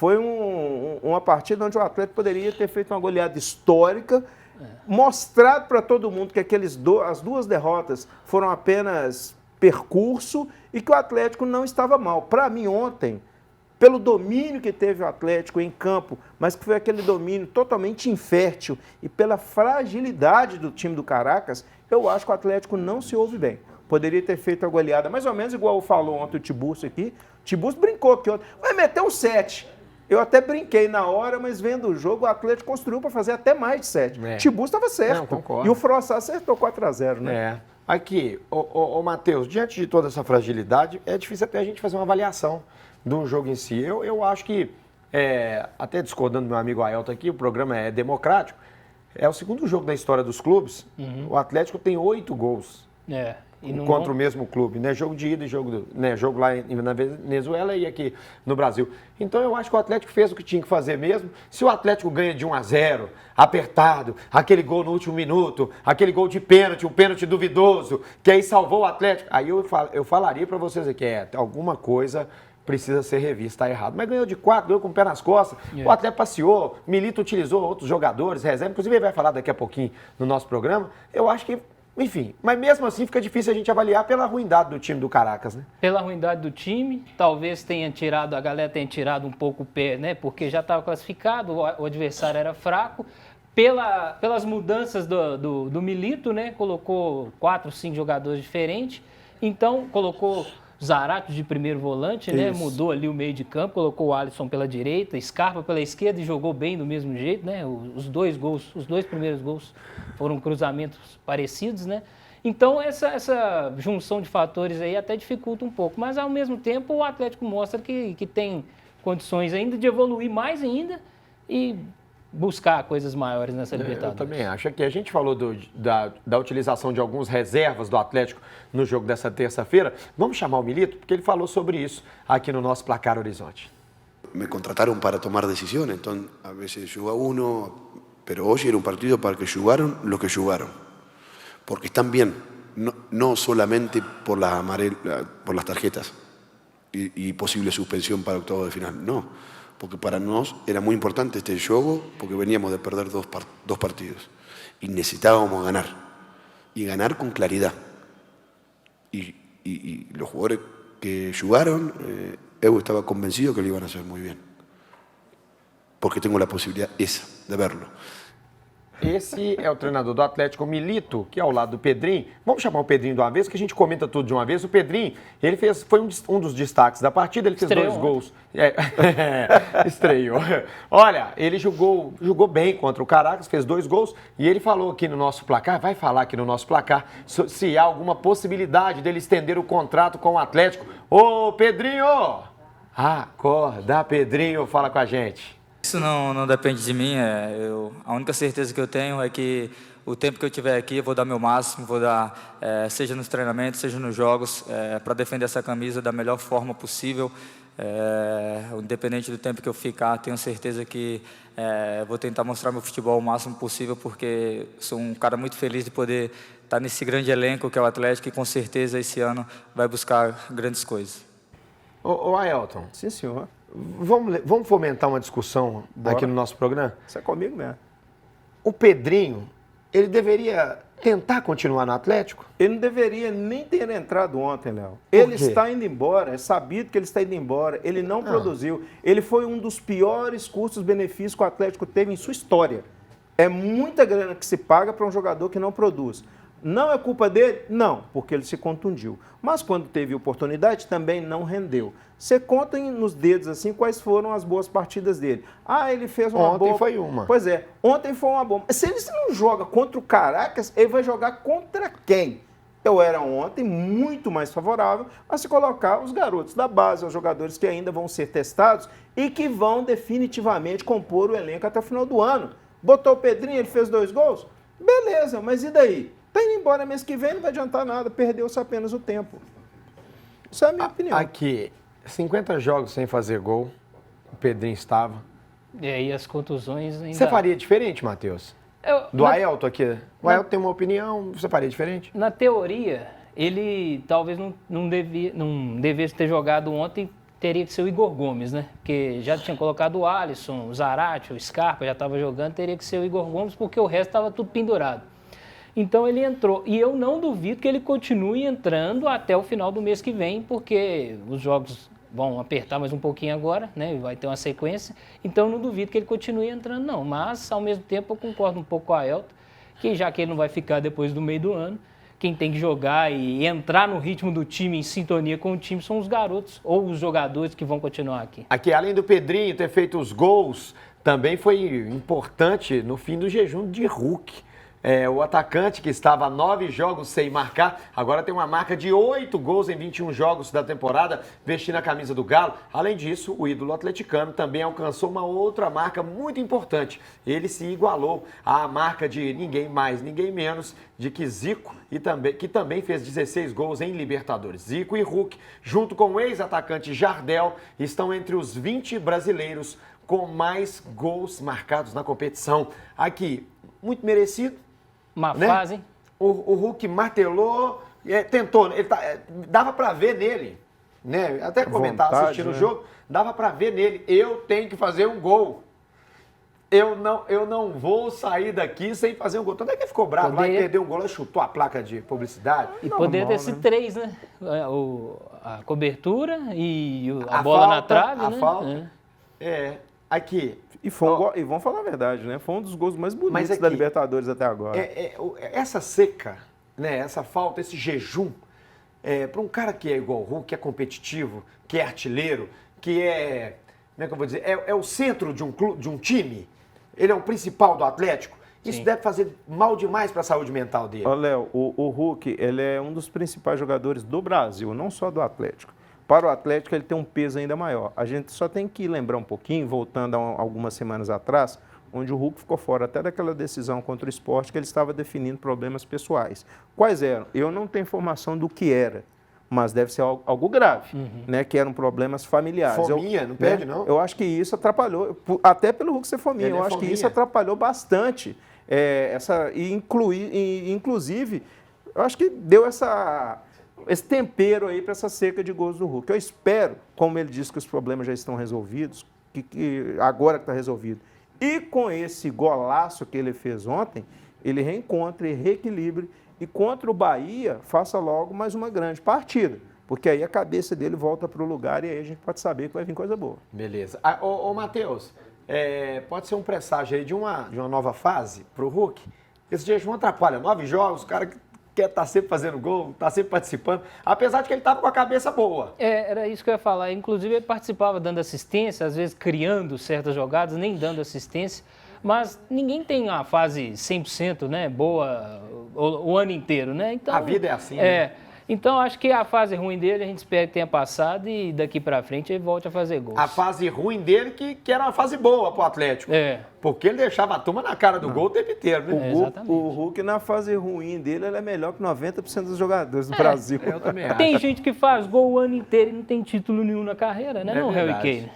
Foi uma partida onde o Atlético poderia ter feito uma goleada histórica, mostrado para todo mundo que as duas derrotas foram apenas percurso e que o Atlético não estava mal. Para mim, ontem, pelo domínio que teve o Atlético em campo, mas que foi aquele domínio totalmente infértil e pela fragilidade do time do Caracas, eu acho que o Atlético não se ouve bem. Poderia ter feito a goleada, mais ou menos igual falou ontem o Tiburcio aqui. O Tiburcio brincou que ontem vai meter um 7. Eu até brinquei na hora, mas vendo o jogo, o Atlético construiu para fazer até mais de 7. O Tiburcio estava certo. Não, concordo. E o Frossá acertou 4-0, né? Aqui, Matheus, diante de toda essa fragilidade, é difícil até a gente fazer uma avaliação do jogo em si. Eu acho que, até discordando do meu amigo Ailton aqui, o programa é democrático, é o segundo jogo da história dos clubes. O Atlético tem 8 gols. Contra o mesmo clube, né? Jogo de ida e jogo lá na Venezuela e aqui no Brasil. Então eu acho que o Atlético fez o que tinha que fazer mesmo. Se o Atlético ganha de 1-0, apertado, aquele gol no último minuto, aquele gol de pênalti, um pênalti duvidoso, que aí salvou o Atlético, aí eu falaria para vocês aqui, alguma coisa precisa ser revista, está errado. Mas ganhou de 4, ganhou com o pé nas costas, o Atlético passeou, Milito utilizou outros jogadores, reserva, inclusive ele vai falar daqui a pouquinho no nosso programa. Eu acho que enfim, mas mesmo assim fica difícil a gente avaliar pela ruindade do time do Caracas, né? Pela ruindade do time, talvez a galera tenha tirado um pouco o pé, né? Porque já estava classificado, o adversário era fraco. Pelas mudanças do Milito, né? Colocou 4, 5 jogadores diferentes. Então, colocou Zarato de primeiro volante, né? Mudou ali o meio de campo, colocou o Alisson pela direita, Scarpa pela esquerda e jogou bem do mesmo jeito, né? Os dois primeiros gols foram cruzamentos parecidos, né? Então, essa junção de fatores aí até dificulta um pouco, mas ao mesmo tempo o Atlético mostra que tem condições ainda de evoluir mais ainda e buscar coisas maiores nessa Libertadores. Eu também acho que a gente falou da utilização de alguns reservas do Atlético no jogo dessa terça-feira. Vamos chamar o Milito, porque ele falou sobre isso aqui no nosso Placar Horizonte. Me contrataron para tomar decisiones, entonces a veces juega uno, pero hoy era un partido para que jugaron los que jugaron, porque están bien, no solamente por las tarjetas y posible suspensión para octavos de final, no. Porque para nosotros era muy importante este juego porque veníamos de perder dos partidos y necesitábamos ganar y ganar con claridad. Y los jugadores que jugaron, yo estaba convencido que lo iban a hacer muy bien porque tengo la posibilidad esa de verlo. Esse é o treinador do Atlético, Milito, que é ao lado do Pedrinho. Vamos chamar o Pedrinho de uma vez, que a gente comenta tudo de uma vez. O Pedrinho, ele foi um dos destaques da partida, ele fez 2 gols. Estreou. Olha, ele jogou bem contra o Caracas, fez 2 gols, e ele falou aqui no nosso placar, vai falar aqui no nosso placar, se há alguma possibilidade dele estender o contrato com o Atlético. Ô, Pedrinho! Acorda, Pedrinho, fala com a gente. Isso não depende de mim, a única certeza que eu tenho é que o tempo que eu estiver aqui eu vou dar meu máximo, vou dar, seja nos treinamentos, seja nos jogos, para defender essa camisa da melhor forma possível, independente do tempo que eu ficar, tenho certeza que vou tentar mostrar meu futebol o máximo possível, porque sou um cara muito feliz de poder estar nesse grande elenco que é o Atlético e com certeza esse ano vai buscar grandes coisas. Ô Ailton. Sim, senhor. Vamos fomentar uma discussão aqui no nosso programa? Isso é comigo mesmo. O Pedrinho, ele deveria tentar continuar no Atlético? Ele não deveria nem ter entrado ontem, Léo. Ele está indo embora, é sabido que ele está indo embora, ele não produziu. Ele foi um dos piores custos-benefícios que o Atlético teve em sua história. É muita grana que se paga para um jogador que não produz. Não é culpa dele? Não, porque ele se contundiu. Mas quando teve oportunidade, também não rendeu. Você conta nos dedos assim quais foram as boas partidas dele. Ele fez uma boa... Ontem foi uma. Pois é, ontem foi uma boa. Se ele não joga contra o Caracas, ele vai jogar contra quem? Eu era ontem muito mais favorável a se colocar os garotos da base, os jogadores que ainda vão ser testados e que vão definitivamente compor o elenco até o final do ano. Botou o Pedrinho, ele fez 2 gols? Beleza, mas e daí? Está indo embora mês que vem, não vai adiantar nada, perdeu-se apenas o tempo. Isso é a minha opinião. Aqui, 50 jogos sem fazer gol, o Pedrinho estava. E aí as contusões ainda... Você faria diferente, Matheus? Do Ailton aqui? O Ailton tem uma opinião, você faria diferente? Na teoria, ele talvez não devesse ter jogado ontem teria que ser o Igor Gomes, né? Porque já tinha colocado o Alisson, o Zarate, o Scarpa já estava jogando, teria que ser o Igor Gomes, porque o resto estava tudo pendurado. Então ele entrou, e eu não duvido que ele continue entrando até o final do mês que vem, porque os jogos vão apertar mais um pouquinho agora, né? Vai ter uma sequência, então eu não duvido que ele continue entrando não, mas ao mesmo tempo eu concordo um pouco com a Ailton, que já que ele não vai ficar depois do meio do ano, quem tem que jogar e entrar no ritmo do time, em sintonia com o time, são os garotos ou os jogadores que vão continuar aqui. Aqui, além do Pedrinho ter feito os gols, também foi importante no fim do jejum de Hulk. O atacante que estava há 9 jogos sem marcar, agora tem uma marca de 8 gols em 21 jogos da temporada, vestindo a camisa do Galo. Além disso, o ídolo atleticano também alcançou uma outra marca muito importante. Ele se igualou à marca de ninguém mais, ninguém menos de que Zico, que também fez 16 gols em Libertadores. Zico e Hulk, junto com o ex-atacante Jardel, estão entre os 20 brasileiros com mais gols marcados na competição. Aqui, muito merecido. Uma né? fase, hein? O Hulk martelou, tentou, dava para ver nele, né? Até comentar, assistindo o jogo, dava para ver nele, eu tenho que fazer um gol. Eu não vou sair daqui sem fazer um gol. Tanto é que ele ficou bravo, vai perder um gol, ele chutou a placa de publicidade. E poderia ter sido 3, né? A cobertura e a bola na trave, a né? falta. Aqui. E vamos falar a verdade, né? Foi um dos gols mais bonitos aqui, da Libertadores até agora. Essa seca, né? Essa falta, esse jejum, para um cara que é igual o Hulk, que é competitivo, que é artilheiro, que como é que eu vou dizer? É o centro de um time, ele é o principal do Atlético. Isso Sim. deve fazer mal demais para a saúde mental dele. Ô, Léo, o Hulk, ele é um dos principais jogadores do Brasil, não só do Atlético. Para o Atlético, ele tem um peso ainda maior. A gente só tem que lembrar um pouquinho, voltando a algumas semanas atrás, onde o Hulk ficou fora até daquela decisão contra o Sport, que ele estava definindo problemas pessoais. Quais eram? Eu não tenho informação do que era, mas deve ser algo grave, né? Que eram problemas familiares. Fominha, não perde, não? Eu acho que isso atrapalhou, até pelo Hulk ser fominha, eu acho que isso atrapalhou bastante. Inclusive, eu acho que deu esse tempero aí para essa seca de gols do Hulk. Eu espero, como ele disse que os problemas já estão resolvidos, que agora que está resolvido, e com esse golaço que ele fez ontem, ele reencontre, reequilibre e contra o Bahia faça logo mais uma grande partida. Porque aí a cabeça dele volta para o lugar e aí a gente pode saber que vai vir coisa boa. Beleza. Ô Matheus, pode ser um presságio aí de uma nova fase para o Hulk? Esse jejum atrapalha. 9 jogos, o cara quer estar sempre fazendo gol, está sempre participando, apesar de que ele estava com a cabeça boa. Era isso que eu ia falar. Inclusive, ele participava dando assistência, às vezes criando certas jogadas, nem dando assistência. Mas ninguém tem uma fase 100%, né, boa o ano inteiro, né? Então, a vida é assim, né? Então, acho que a fase ruim dele a gente espera que tenha passado e daqui pra frente ele volte a fazer gols. A fase ruim dele que era uma fase boa pro Atlético. Porque ele deixava a turma na cara do gol o tempo inteiro, né? O Hulk, na fase ruim dele, ele é melhor que 90% dos jogadores do Brasil. Eu também acho. Tem gente que faz gol o ano inteiro e não tem título nenhum na carreira, né? Não, Harry Kane.